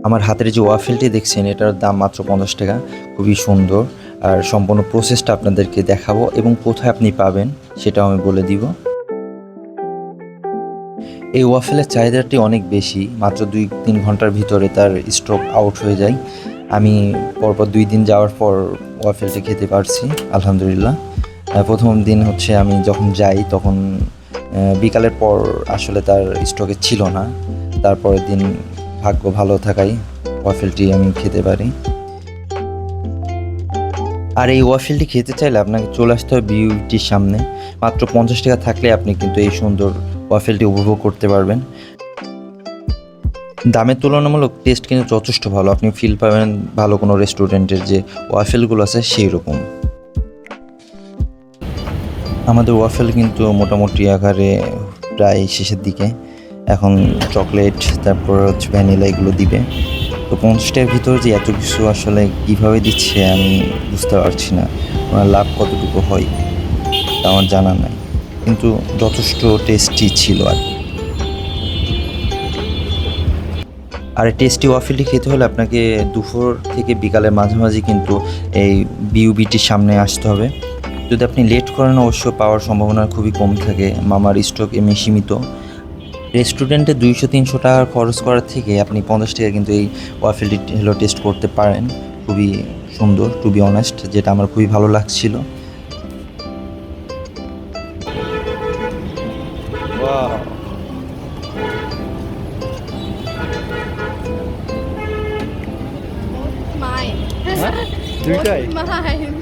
আমার হাতের যে ওয়াফেলটি দেখছেন এটার দাম মাত্র 50 টাকা। খুবই সুন্দর। আর সম্পূর্ণ প্রসেসটা আপনাদেরকে দেখাবো এবং কোথায় আপনি পাবেন সেটাও আমি বলে দিব। এই ওয়াফেলের চাহিদাটি অনেক বেশি, মাত্র 2-3 ঘন্টার ভিতরে তার স্টক আউট হয়ে যায়। আমি পরপর 2 দিন যাওয়ার পর ওয়াফেলটি খেতে পারছি আলহামদুলিল্লাহ। প্রথম দিন হচ্ছে আমি যখন যাই তখন বিকালের পর আসলে তার স্টকে ছিল না। তারপরের দিন ভাগ্য ভালো থাকায় ওয়াফেলটি আমি খেতে পারি। আর এই ওয়াফেলটি খেতে চাইলে আপনাকে চলে আসতে হবে বিউটির সামনে। মাত্র 50 টাকা থাকলে আপনি কিন্তু এই সুন্দর ওয়াফেলটি উপভোগ করতে পারবেন। দামের তুলনামূলক টেস্ট কিন্তু যথেষ্ট ভালো, আপনি ফিল পাবেন ভালো কোনো রেস্টুরেন্টের যে ওয়াফেলগুলো আছে সেই রকম। আমাদের ওয়াফেল কিন্তু মোটামুটি আকারে প্রায় শেষের দিকে। এখন চকলেট তারপর হচ্ছে ভ্যানিলা এগুলো দিবে। তো 50টার ভিতরে যে এত কিছু আসলে কীভাবে দিচ্ছে আমি বুঝতে পারছি না। ওনার লাভ কতটুকু হয় তা আমার জানা নাই, কিন্তু যথেষ্ট টেস্টি ছিল আর কি। আর এই টেস্টি ওয়াফেলটি খেতে হলে আপনাকে দুপুর থেকে বিকালের মাঝামাঝি কিন্তু এই বিউবিটির সামনে আসতে হবে। যদি আপনি লেট করেন অবশ্য পাওয়ার সম্ভাবনা খুবই কম থাকে, মামার স্টক এমনি সীমিত। রেস্টুরেন্টে 200-300 টাকা খরচ করার থেকে আপনি 50 টাকা কিন্তু এই ওয়াফেলটি হলো টেস্ট করতে পারেন। খুবই সুন্দর, টু বি অনেস্ট, যেটা আমার খুবই ভালো লাগছিল। Mine. হ্যাঁ দুইটাই Mine.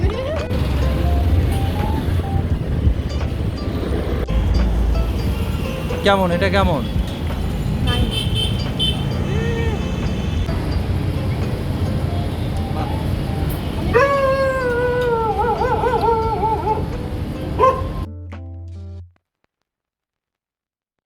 কেমন, এটা কেমন?